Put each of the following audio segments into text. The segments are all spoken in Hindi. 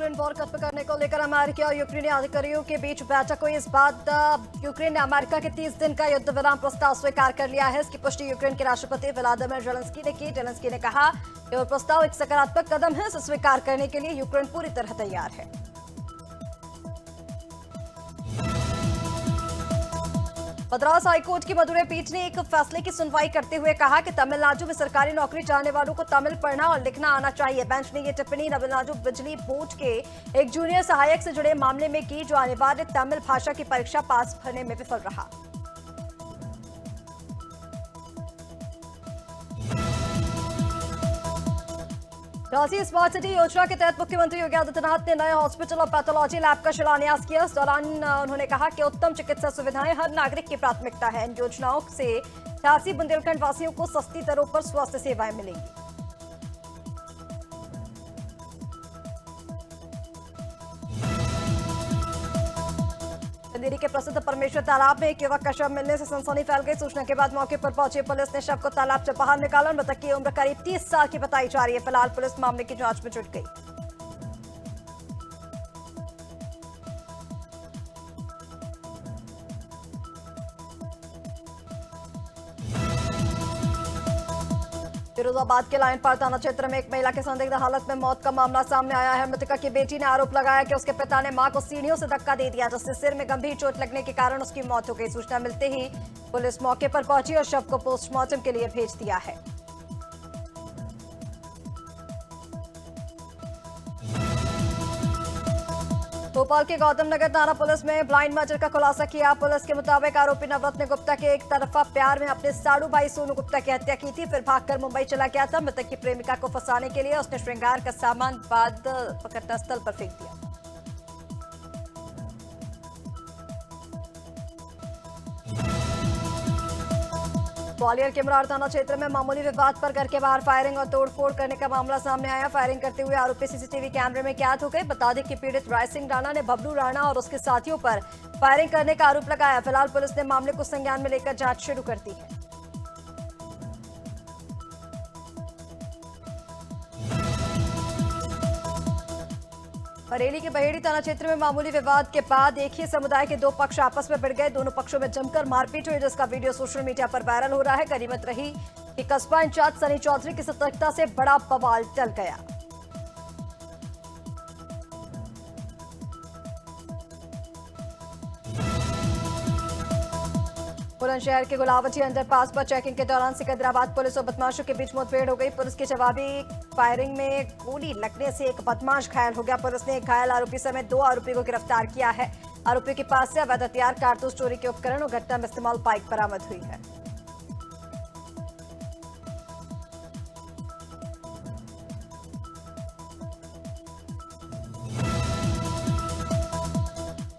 यूक्रेन वॉर खत्म करने को लेकर अमेरिका और यूक्रेनी अधिकारियों के बीच बैठक हुई। इस बाद यूक्रेन ने अमेरिका के 30 दिन का युद्ध विराम प्रस्ताव स्वीकार कर लिया है। इसकी पुष्टि यूक्रेन के राष्ट्रपति व्लादिमीर जेलेंस्की ने की। जेलेंस्की ने कहा कि वो प्रस्ताव एक सकारात्मक कदम है। इसे स्वीकार करने के लिए यूक्रेन पूरी तरह तैयार है। मद्रास हाईकोर्ट की मदुरै पीठ ने एक फैसले की सुनवाई करते हुए कहा कि तमिलनाडु में सरकारी नौकरी चाहने वालों को तमिल पढ़ना और लिखना आना चाहिए। बेंच ने यह टिप्पणी तमिलनाडु बिजली बोर्ड के एक जूनियर सहायक से जुड़े मामले में की, जो अनिवार्य तमिल भाषा की परीक्षा पास करने में विफल रहा। रांची स्मार्ट सिटी योजना के तहत मुख्यमंत्री योगी आदित्यनाथ ने नए हॉस्पिटल और पैथोलॉजी लैब का शिलान्यास किया। इस दौरान उन्होंने कहा कि उत्तम चिकित्सा सुविधाएं हर नागरिक की प्राथमिकता है। इन योजनाओं से 88 बुंदेलखंड वासियों को सस्ती दरों पर स्वास्थ्य सेवाएं मिलेंगी। अंधेरी के प्रसिद्ध परमेश्वर तालाब में एक युवक का शव मिलने से सनसनी फैल गई। सूचना के बाद मौके पर पहुंची पुलिस ने शव को तालाब से बाहर निकाला। मृतक की उम्र करीब 30 साल की बताई जा रही है। फिलहाल पुलिस मामले की जांच में जुट गई। फिरोजाबाद के लाइन पार थाना क्षेत्र में एक महिला की संदिग्ध हालत में मौत का मामला सामने आया है। मृतका की बेटी ने आरोप लगाया कि उसके पिता ने मां को सीढ़ियों से धक्का दे दिया, जिससे सिर में गंभीर चोट लगने के कारण उसकी मौत हो गई। सूचना मिलते ही पुलिस मौके पर पहुंची और शव को पोस्टमार्टम के लिए भेज दिया है। भोपाल के गौतम नगर थाना पुलिस में ब्लाइंड मर्डर का खुलासा किया। पुलिस के मुताबिक आरोपी नवरत्न गुप्ता के एक तरफा प्यार में अपने साड़ू भाई सोनू गुप्ता की हत्या की थी, फिर भागकर मुंबई चला गया था। मृतक की प्रेमिका को फंसाने के लिए उसने श्रृंगार का सामान बाद घटनास्थल पर फेंक दिया। ग्वालियर के मुरार थाना क्षेत्र में मामूली विवाद पर घर के बाहर फायरिंग और तोड़फोड़ करने का मामला सामने आया। फायरिंग करते हुए आरोपी सीसीटीवी कैमरे में कैद हो गए। बता दें कि पीड़ित राय सिंह राणा ने बबलू राणा और उसके साथियों पर फायरिंग करने का आरोप लगाया। फिलहाल पुलिस ने मामले को संज्ञान में लेकर जांच शुरू कर दी है। बरेली के बहेड़ी थाना क्षेत्र में मामूली विवाद के बाद एक ही समुदाय के दो पक्ष आपस में भिड़ गए। दोनों पक्षों में जमकर मारपीट हुई, जिसका वीडियो सोशल मीडिया पर वायरल हो रहा है। गनीमत रही कि कस्बा इंचार्ज सनी चौधरी की सतर्कता से बड़ा बवाल टल गया। बुलंदशहर के गुलावटी अंडरपास पर चेकिंग के दौरान सिकंदराबाद पुलिस और बदमाशों के बीच मुठभेड़ हो गई। पुलिस की जवाबी फायरिंग में गोली लगने से एक बदमाश घायल हो गया। पुलिस ने एक घायल आरोपी समेत 2 आरोपी को गिरफ्तार किया है। आरोपियों के पास से अवैध हथियार, कारतूस, चोरी के उपकरण और घटना में इस्तेमाल बाइक बरामद हुई है।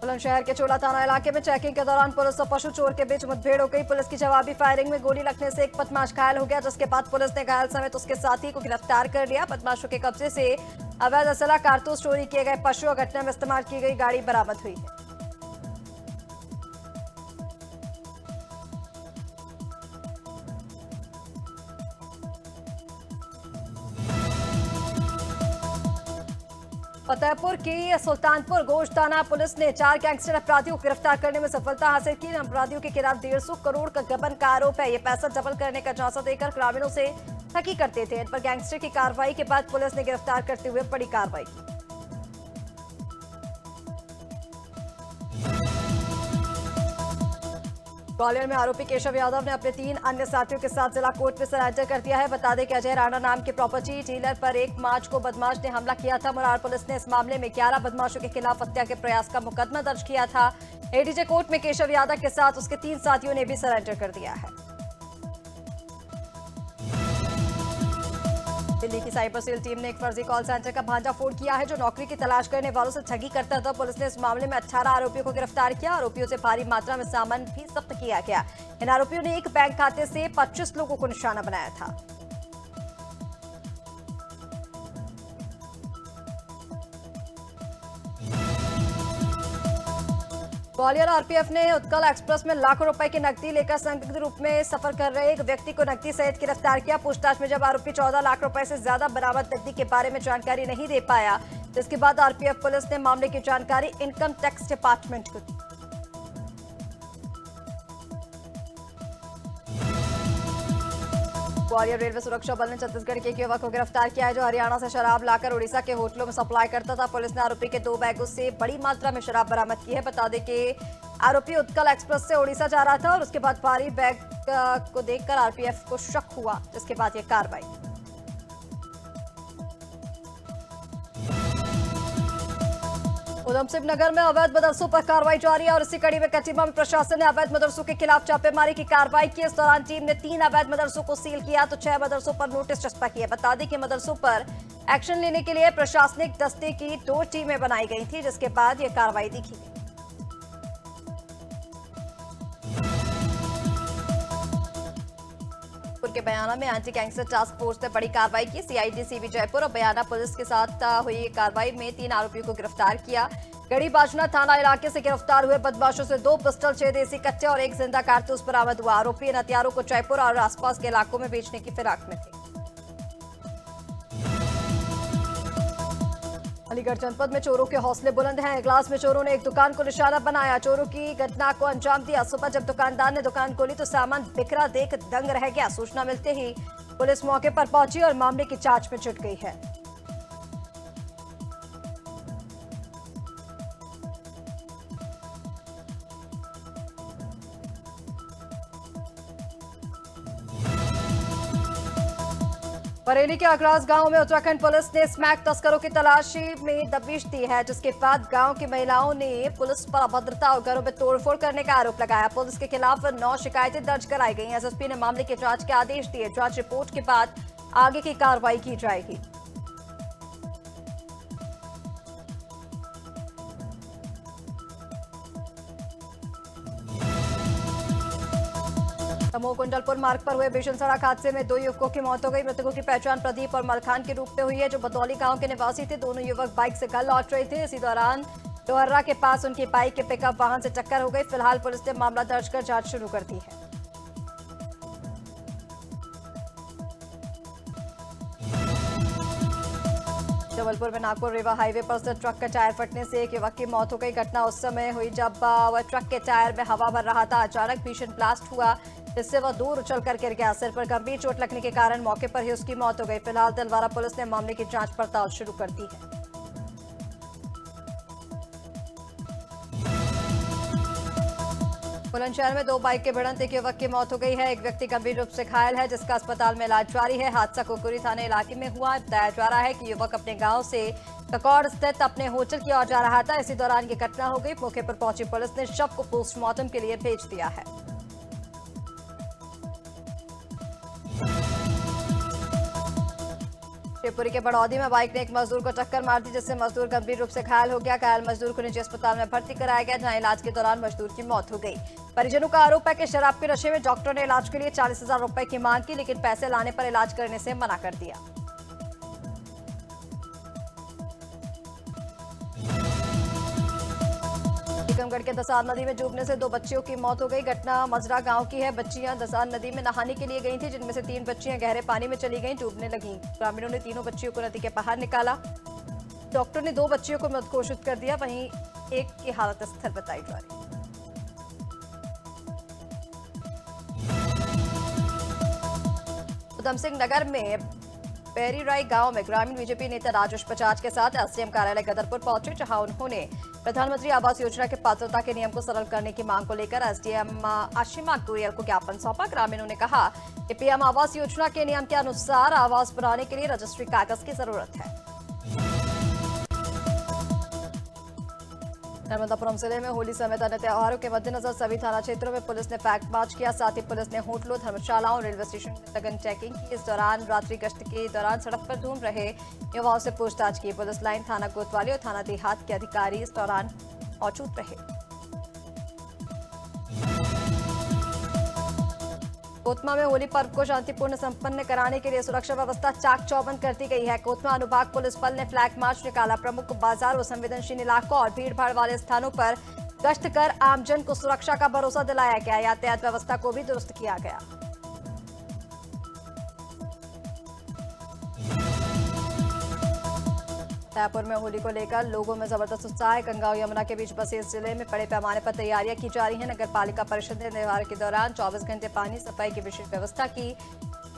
बुलंदशहर के चोला थाना इलाके में चेकिंग के दौरान पुलिस और पशु चोर के बीच मुठभेड़ हो गई। पुलिस की जवाबी फायरिंग में गोली लगने से एक बदमाश घायल हो गया, जिसके बाद पुलिस ने घायल समेत उसके साथी को गिरफ्तार कर लिया। बदमाशों के कब्जे से अवैध असला, कारतूस, चोरी किए गए पशु और घटना में इस्तेमाल की गई गाड़ी बरामद हुई है। फतेहपुर की सुल्तानपुर गोश्त थाना पुलिस ने 4 गैंगस्टर अपराधियों को गिरफ्तार करने में सफलता हासिल की। अपराधियों के खिलाफ 150 करोड़ का गबन का आरोप है। ये पैसा डबल करने का झांसा देकर ग्रामीणों से ठगी करते थे। इन पर गैंगस्टर की कार्रवाई के बाद पुलिस ने गिरफ्तार करते हुए बड़ी कार्रवाई की। ग्वालियर में आरोपी केशव यादव ने अपने 3 अन्य साथियों के साथ जिला कोर्ट में सरेंडर कर दिया है। बता दें कि अजय राणा नाम के प्रॉपर्टी डीलर पर 1 मार्च को बदमाश ने हमला किया था। मुरार पुलिस ने इस मामले में 11 बदमाशों के खिलाफ हत्या के प्रयास का मुकदमा दर्ज किया था। एडीजे कोर्ट में केशव यादव के साथ उसके 3 साथियों ने भी सरेंडर कर दिया है। दिल्ली की साइबर सेल टीम ने एक फर्जी कॉल सेंटर का भांडाफोड़ किया है, जो नौकरी की तलाश करने वालों से ठगी करता था। पुलिस ने इस मामले में 18 आरोपियों को गिरफ्तार किया। आरोपियों से भारी मात्रा में सामान भी जब्त किया गया। इन आरोपियों ने एक बैंक खाते से 25 लोगों को निशाना बनाया था। ग्वालियर आरपीएफ ने उत्कल एक्सप्रेस में लाखों रुपए की नकदी लेकर संदिग्ध रूप में सफर कर रहे एक व्यक्ति को नकदी सहित गिरफ्तार किया। पूछताछ में जब आरोपी 14 लाख रुपए से ज्यादा बरामद नकदी के बारे में जानकारी नहीं दे पाया, जिसके बाद आरपीएफ पुलिस ने मामले की जानकारी इनकम टैक्स डिपार्टमेंट को दी। ग्वालियर रेलवे सुरक्षा बल ने छत्तीसगढ़ के एक युवक को गिरफ्तार किया है जो हरियाणा से शराब लाकर उड़ीसा के होटलों में सप्लाई करता था। पुलिस ने आरोपी के 2 बैगों से बड़ी मात्रा में शराब बरामद की है। बता दें कि आरोपी उत्कल एक्सप्रेस से उड़ीसा जा रहा था और उसके बाद भारी बैग को देखकर आरपीएफ को शक हुआ, जिसके बाद यह कार्रवाई। उधमसिंह नगर में अवैध मदरसों पर कार्रवाई जारी है और इसी कड़ी में कचीमा में प्रशासन ने अवैध मदरसों के खिलाफ छापेमारी की कार्रवाई की। इस दौरान टीम ने 3 अवैध मदरसों को सील किया तो 6 मदरसों पर नोटिस चस्पा किया। बता दें कि मदरसों पर एक्शन लेने के लिए प्रशासनिक दस्ते की 2 टीमें बनाई गई थी, जिसके बाद यह कार्रवाई देखी गई। के बयाना में एंटी गैंगस्टर टास्क फोर्स ने बड़ी कार्रवाई की। सीआईडी सीबी जयपुर और बयाना पुलिस के साथ हुई कार्रवाई में 3 आरोपियों को गिरफ्तार किया। गढ़ी बाजना थाना इलाके से गिरफ्तार हुए बदमाशों से 2 पिस्टल, 6 देसी कट्टे और 1 जिंदा कारतूस बरामद हुआ। आरोपी इन हथियारों को जयपुर और आसपास के इलाकों में बेचने की फिराक में थे। अलीगढ़ जनपद में चोरों के हौसले बुलंद हैं। इगलास में चोरों ने एक दुकान को निशाना बनाया। चोरों की घटना को अंजाम दिया। सुबह जब दुकानदार ने दुकान खोली तो सामान बिखरा देख दंग रह गया। सूचना मिलते ही पुलिस मौके पर पहुंची और मामले की जांच में जुट गई है। बरेली के अगराज गांव में उत्तराखंड पुलिस ने स्मैक तस्करों की तलाशी में दबिश दी है, जिसके बाद गांव की महिलाओं ने पुलिस पर अभद्रता और घरों में तोड़फोड़ करने का आरोप लगाया। पुलिस के खिलाफ 9 शिकायतें दर्ज कराई गई। एसएसपी ने मामले की जांच के आदेश दिए। जांच रिपोर्ट के बाद आगे की कार्रवाई की जाएगी। दमोह कुंडलपुर मार्ग पर हुए भीषण सड़क हादसे में 2 युवकों की मौत हो गई। मृतकों की पहचान प्रदीप और मलखान के रूप में हुई है, जो बदौली गांव के निवासी थे। दोनों युवक बाइक से घर लौट रहे थे। इसी दौरान लोहर्रा के पास उनकी बाइक के पिकअप वाहन से टक्कर हो गई। फिलहाल पुलिस ने मामला दर्ज कर जांच शुरू कर दी है। जबलपुर में नागपुर रेवा हाईवे पर से ट्रक का टायर फटने से एक युवक की मौत हो गई। घटना उस समय हुई जब वह ट्रक के टायर में हवा भर रहा था। अचानक भीषण ब्लास्ट हुआ, जिससे वह दूर उछलकर गिर गया। सिर पर गंभीर चोट लगने के कारण मौके पर ही उसकी मौत हो गई। फिलहाल तिलवारा पुलिस ने मामले की जांच पड़ताल शुरू कर दी है। बुलंदशहर में 2 बाइक के भिड़ंत एक युवक की मौत हो गई है। एक व्यक्ति गंभीर रूप से घायल है, जिसका अस्पताल में इलाज जारी है। हादसा कुकुरी थाने इलाके में हुआ। बताया जा रहा है कि युवक अपने गांव से ककौड़ स्थित अपने होटल की ओर जा रहा था। इसी दौरान ये घटना हो गई। मौके पर पहुंची पुलिस ने शव को पोस्टमार्टम के लिए भेज दिया है। शिवपुरी के बड़ौदी में बाइक ने एक मजदूर को टक्कर मार दी, जिससे मजदूर गंभीर रूप से घायल हो गया। घायल मजदूर को निजी अस्पताल में भर्ती कराया गया, जहां इलाज के दौरान मजदूर की मौत हो गई। परिजनों का आरोप है कि शराब के नशे में डॉक्टर ने इलाज के लिए 40,000 रुपए की मांग की, लेकिन पैसे लाने पर इलाज करने से मना कर दिया। टीकमगढ़ के दसार नदी में डूबने से 2 बच्चियों की मौत हो गई। घटना मजरा गांव की है। बच्चियां दसार नदी में नहाने के लिए गई थी, जिनमें से 3 बच्चियां गहरे पानी में चली गईं, डूबने लगीं। ग्रामीणों ने तीनों बच्चियों को नदी के बाहर निकाला। डॉक्टर ने 2 बच्चियों को मृत घोषित कर दिया, वहीं एक की हालत स्थिर बताई जा रही है। उधमसिंह नगर में पेरीराई गांव में ग्रामीण बीजेपी नेता राजेश बजाज के साथ एसडीएम कार्यालय गदरपुर पहुंचे, जहां उन्होंने प्रधानमंत्री आवास योजना के पात्रता के नियम को सरल करने की मांग को लेकर एसडीएम आशिमा गोयल को ज्ञापन सौंपा। ग्रामीणों ने कहा कि पीएम आवास योजना के नियम के अनुसार आवास बनाने के लिए रजिस्ट्री कागज की जरूरत है। नर्मदापुरम जिले में होली समेत अन्य त्योहारों के मद्देनजर सभी थाना क्षेत्रों में पुलिस ने फ्लैग मार्च किया। साथ ही पुलिस ने होटलों, धर्मशालाओं, रेलवे स्टेशन में सघन चेकिंग की। इस दौरान रात्रि गश्त के दौरान सड़क पर घूम रहे युवाओं से पूछताछ की। पुलिस लाइन, थाना कोतवाली और थाना देहात के अधिकारी इस दौरान मौजूद रहे। कोतमा में होली पर्व को शांतिपूर्ण संपन्न कराने के लिए सुरक्षा व्यवस्था चाक चौबंद कर दी गई है। कोतमा अनुभाग पुलिस बल ने फ्लैग मार्च निकाला। प्रमुख बाजार व संवेदनशील इलाकों और भीड़भाड़ वाले स्थानों पर गश्त कर आमजन को सुरक्षा का भरोसा दिलाया गया। यातायात व्यवस्था को भी दुरुस्त किया गया। जयपुर में होली को लेकर लोगों में जबरदस्त उत्साह है। गंगा और यमुना के बीच बसे इस जिले में बड़े पैमाने पर तैयारियां की जा रही हैं। नगर पालिका परिषद ने त्योहार के दौरान 24 घंटे पानी सप्लाई की विशेष व्यवस्था की।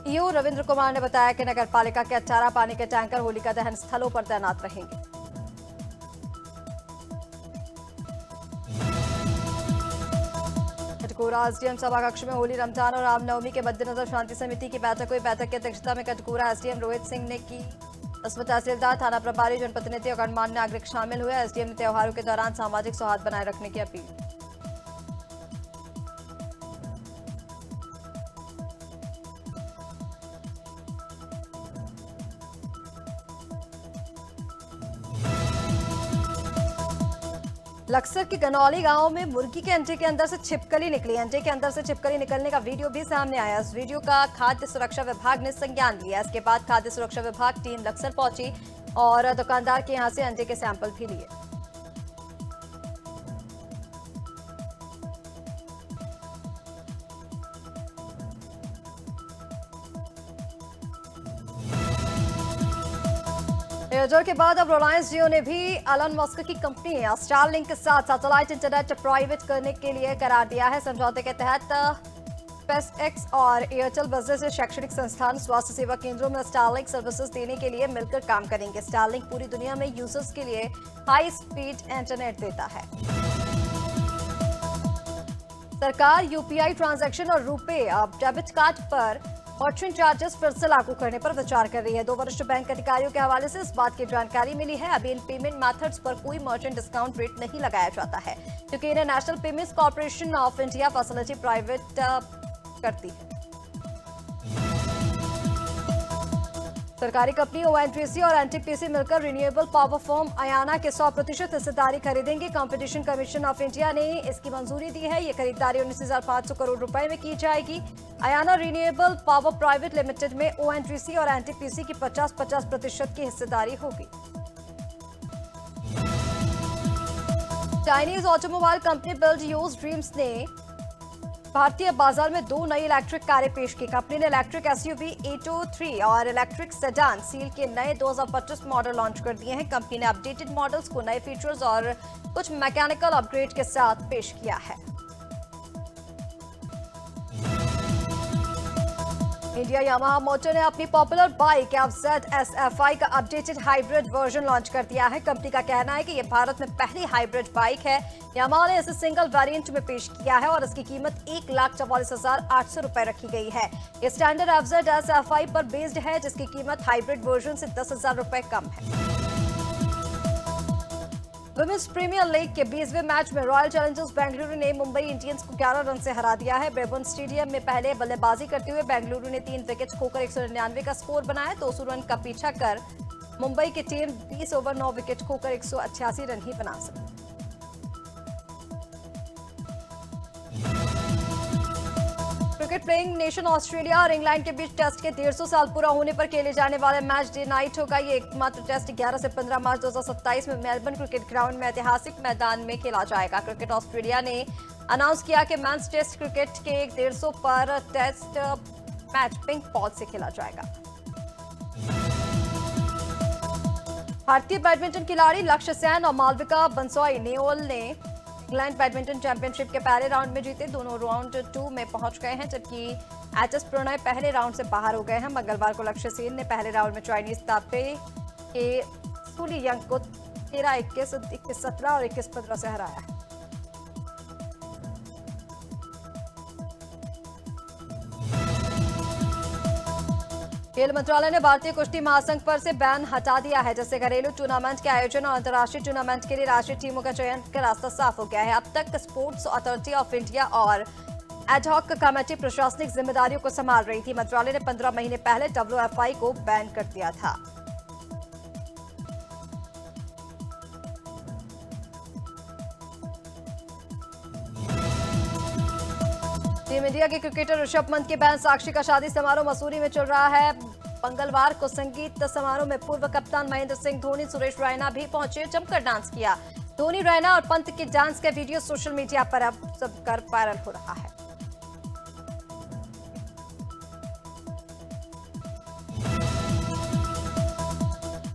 ईओ रविंद्र कुमार ने बताया कि नगर पालिका के 18 पानी के टैंकर होलिका दहन स्थलों पर तैनात रहेंगे। कटघोरा एसडीएम सभाकक्ष में होली, रमजान और रामनवमी के मद्देनजर शांति समिति की बैठक हुई। बैठक की अध्यक्षता में कटघोरा एसडीएम रोहित सिंह ने की। इसमें तहसीलदार, थाना प्रभारी, जनप्रतिनिधि और गणमान्य नागरिक शामिल हुए। एसडीएम ने त्योहारों के दौरान सामाजिक सौहार्द बनाए रखने की अपील। लक्सर के गनौली गांव में मुर्गी के अंडे के अंदर से छिपकली निकली। अंडे के अंदर से छिपकली निकलने का वीडियो भी सामने आया। इस वीडियो का खाद्य सुरक्षा विभाग ने संज्ञान लिया। इसके बाद खाद्य सुरक्षा विभाग टीम लक्सर पहुंची और दुकानदार के यहां से अंडे के सैंपल भी लिए। एयरटेल के बाद अब रिलायंस जियो ने भी एलन मस्क की कंपनी स्टारलिंक के साथ सैटेलाइट इंटरनेट प्राइवेट करने के लिए करार दिया है। समझौते के तहत स्पेसएक्स और एयरटेल बिजनेस शैक्षणिक संस्थान, स्वास्थ्य सेवा केंद्रों में स्टारलिंक सर्विसेज देने के लिए मिलकर काम करेंगे। स्टारलिंक पूरी दुनिया में यूजर्स के लिए हाई स्पीड इंटरनेट देता है। सरकार यूपीआई ट्रांजैक्शन और रुपे डेबिट कार्ड पर मर्चेंट चार्जेस फिर से लागू करने पर विचार कर रही है। 2 वरिष्ठ बैंक अधिकारियों के हवाले से इस बात की जानकारी मिली है। अभी इन पेमेंट मेथड्स पर कोई मर्चेंट डिस्काउंट रेट नहीं लगाया जाता है, क्योंकि इन्हें national payments corporation of India facility private करती है। सरकारी कंपनी ओएनजीसी और एनटीपीसी मिलकर रिन्यूएबल पावर फर्म अयाना के 100% हिस्सेदारी खरीदेंगे। कंपटीशन कमीशन ऑफ इंडिया ने इसकी मंजूरी दी है। ये खरीदारी 19,500 करोड़ रुपए में की जाएगी। Ayana renewable power private limited में ओएनजीसी और एनटीपीसी की 50-50% की हिस्सेदारी होगी। Chinese automobile company build use dreams ने भारतीय बाजार में 2 नई इलेक्ट्रिक कारें पेश की। कंपनी ने इलेक्ट्रिक एसयूवी एटो 3 और इलेक्ट्रिक सेडान सील के नए 2025 मॉडल लॉन्च कर दिए हैं। कंपनी ने अपडेटेड मॉडल्स को नए फीचर्स और कुछ मैकेनिकल अपग्रेड के साथ पेश किया है। इंडिया यामाहा मोटर ने अपनी पॉपुलर बाइक एफजेड एसएफआई का अपडेटेड हाइब्रिड वर्जन लॉन्च कर दिया है। कंपनी का कहना है कि यह भारत में पहली हाइब्रिड बाइक है। यामाहा ने इसे सिंगल वेरिएंट में पेश किया है और इसकी कीमत 1,44,800 रुपए रखी गई है। यह स्टैंडर्ड एफजेड एसएफआई पर बेस्ड है, जिसकी कीमत हाइब्रिड वर्जन से 10,000 रुपए कम है। वुमेन्स प्रीमियर लीग के 20वें मैच में रॉयल चैलेंजर्स बेंगलुरु ने मुंबई इंडियंस को 11 रन से हरा दिया है। ब्रेबर्न स्टेडियम में पहले बल्लेबाजी करते हुए बेंगलुरु ने 3 विकेट खोकर 199 का स्कोर बनाया। 200 रन का पीछा कर मुंबई की टीम 20 ओवर 9 विकेट खोकर 188 रन ही बना सकी। क्रिकेट प्लेइंग नेशन ऑस्ट्रेलिया और इंग्लैंड के बीच टेस्ट के 150 साल पूरा होने पर खेले जाने वाले मैच डे नाइट होगा। ये एकमात्र टेस्ट 11 से 15 मार्च 2027 में मेलबर्न क्रिकेट ग्राउंड में ऐतिहासिक मैदान में खेला जाएगा। क्रिकेट ऑस्ट्रेलिया ने अनाउंस किया कि मेंस टेस्ट क्रिकेट के 150 पर टेस्ट मैच पिंक बॉल से खेला जाएगा। भारतीय बैडमिंटन खिलाड़ी लक्ष्य सेन और मालविका बंसोई नेओल ने इंग्लैंड बैडमिंटन चैंपियनशिप के पहले राउंड में जीते। दोनों राउंड 2 में पहुंच गए हैं, जबकि एचएस प्रणय पहले राउंड से बाहर हो गए हैं। मंगलवार को लक्ष्य सेन ने पहले राउंड में चाइनीज तापे के सुली यंग को 13-21, 21-17 और 21-15 से हराया है। खेल मंत्रालय ने भारतीय कुश्ती महासंघ पर से बैन हटा दिया है, जिससे घरेलू टूर्नामेंट के आयोजन और अंतर्राष्ट्रीय टूर्नामेंट के लिए राष्ट्रीय टीमों का चयन का रास्ता साफ हो गया है। अब तक स्पोर्ट्स अथॉरिटी ऑफ इंडिया और एडहॉक कमेटी प्रशासनिक जिम्मेदारियों को संभाल रही थी। मंत्रालय ने 15 महीने पहले डब्ल्यूएफआई को बैन कर दिया था। टीम इंडिया के क्रिकेटर ऋषभ पंत के बहन साक्षी का शादी समारोह मसूरी में चल रहा है। मंगलवार को संगीत समारोह में पूर्व कप्तान महेंद्र सिंह धोनी, सुरेश रैना भी पहुंचे, जमकर डांस किया। धोनी, रैना और पंत के डांस का वीडियो सोशल मीडिया पर अब सबकर वायरल हो रहा है।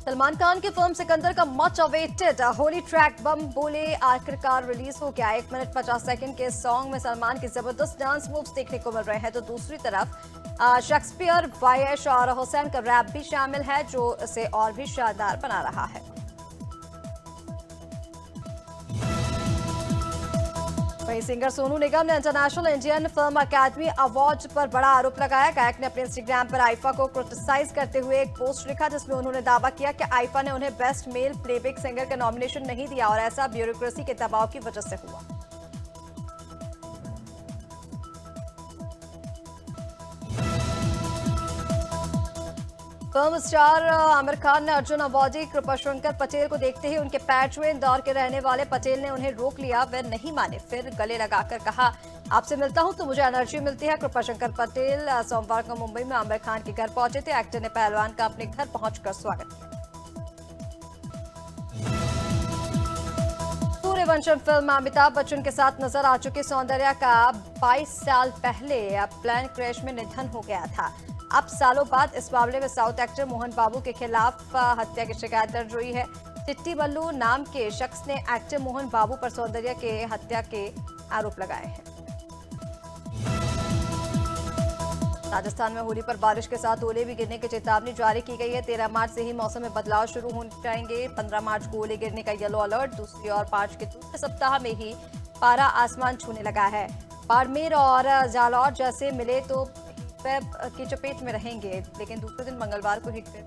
सलमान खान की फिल्म सिकंदर का मच अवेटेड होली ट्रैक बम बोले आखिरकार रिलीज हो गया। 1 मिनट 50 सेकंड के सॉन्ग में सलमान के जबरदस्त डांस मूव्स देखने को मिल रहे हैं, तो दूसरी तरफ शेक्सपियर, वायश और हुसैन का रैप भी शामिल है, जो इसे और भी शानदार बना रहा है। वहीं सिंगर सोनू निगम ने international Indian film academy award पर बड़ा आरोप लगाया। गायक ने अपने इंस्टाग्राम पर आईफा को क्रिटिसाइज करते हुए एक पोस्ट लिखा, जिसमें उन्होंने दावा किया कि आईफा ने उन्हें बेस्ट मेल प्लेबैक सिंगर का नॉमिनेशन नहीं दिया और ऐसा ब्यूरोक्रेसी के दबाव की वजह से हुआ। फिल्म स्टार आमिर खान ने अर्जुन अवार्डी कृपाशंकर पटेल को देखते ही उनके पैर छुए। इंदौर के रहने वाले पटेल ने उन्हें रोक लिया, वे नहीं माने, फिर गले लगाकर कहा, आपसे मिलता हूं तो मुझे एनर्जी मिलती है। कृपाशंकर पटेल सोमवार को मुंबई में आमिर खान के घर पहुंचे थे। एक्टर ने पहलवान का अपने घर पहुंचकर स्वागत किया। सूर्यवंशम फिल्म में अमिताभ बच्चन के साथ नजर आ चुके सौंदर्या का 22 साल पहले प्लेन क्रैश में निधन हो गया था। अब सालों बाद इस मामले में साउथ एक्टर मोहन बाबू के खिलाफ हत्या की शिकायत दर्ज हुई है। चिट्टी मल्लू नाम के शख्स ने एक्टर मोहन बाबू पर सौंदर्या के हत्या के आरोप लगाए हैं। राजस्थान में होली पर बारिश के साथ ओले भी गिरने की चेतावनी जारी की गई है। 13 मार्च से ही मौसम में बदलाव शुरू हो जाएंगे। 15 मार्च को ओले गिरने का येलो अलर्ट। दूसरी ओर मार्च के दूसरे सप्ताह में ही पारा आसमान छूने लगा है। बाड़मेर और जालौर जैसे मिले तो वेब की चपेट में रहेंगे, लेकिन दूसरे दिन मंगलवार को हीट वेव।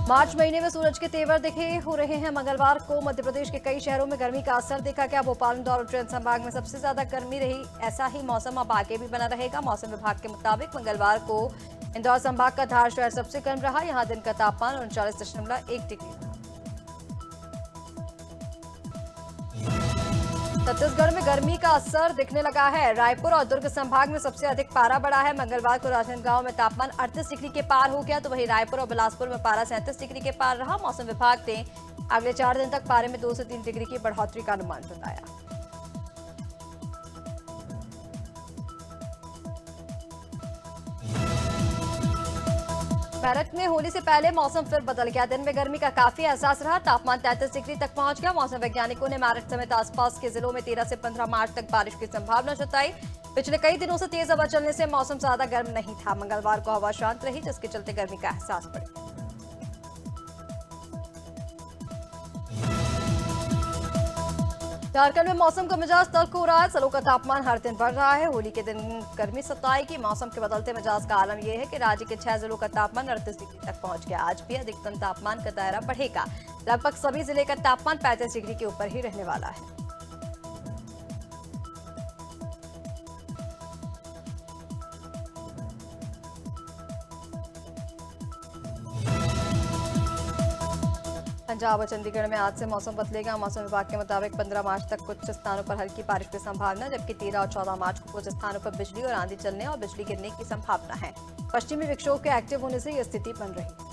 मार्च महीने में सूरज के तेवर दिखे हो रहे हैं। मंगलवार को मध्य प्रदेश के कई शहरों में गर्मी का असर देखा गया। भोपाल, इंदौर और उज्जैन संभाग में सबसे ज्यादा गर्मी रही। ऐसा ही मौसम अब आगे भी बना रहेगा। मौसम विभाग के मुताबिक मंगलवार को इंदौर संभाग का धार शहर सबसे गर्म रहा। यहाँ दिन का तापमान 39.1 डिग्री। छत्तीसगढ़ में गर्मी का असर दिखने लगा है। रायपुर और दुर्ग संभाग में सबसे अधिक पारा बढ़ा है। मंगलवार को राजनांदगांव में तापमान 38 डिग्री के पार हो गया, तो वहीं रायपुर और बिलासपुर में पारा 37 डिग्री के पार रहा। मौसम विभाग ने अगले 4 दिन तक पारे में 2 से 3 डिग्री की बढ़ोतरी का अनुमान जताया। मेरठ में होली से पहले मौसम फिर बदल गया। दिन में गर्मी का काफी एहसास रहा। तापमान 33 डिग्री तक पहुंच गया। मौसम वैज्ञानिकों ने मेरठ समेत आसपास के जिलों में 13 से 15 मार्च तक बारिश की संभावना जताई। पिछले कई दिनों से तेज हवा चलने से मौसम ज्यादा गर्म नहीं था। मंगलवार को हवा शांत रही, जिसके चलते गर्मी का एहसास बढ़ गया। झारखंड में मौसम का मिजाज तल्ख हो रहा है। जिलों का तापमान हर दिन बढ़ रहा है। होली के दिन गर्मी सताएगी। मौसम के बदलते मिजाज का आलम यह है कि राज्य के 6 जिलों का तापमान 38 डिग्री तक पहुंच गया। आज भी अधिकतम तापमान का दायरा बढ़ेगा। लगभग सभी जिले का तापमान 35 डिग्री के ऊपर ही रहने वाला है। पंजाब और चंडीगढ़ में आज से मौसम बदलेगा। मौसम विभाग के मुताबिक 15 मार्च तक कुछ स्थानों पर हल्की बारिश की संभावना, जबकि 13 और 14 मार्च को कुछ स्थानों पर बिजली और आंधी चलने और बिजली गिरने की संभावना है। पश्चिमी विक्षोभ के एक्टिव होने से यह स्थिति बन रही है।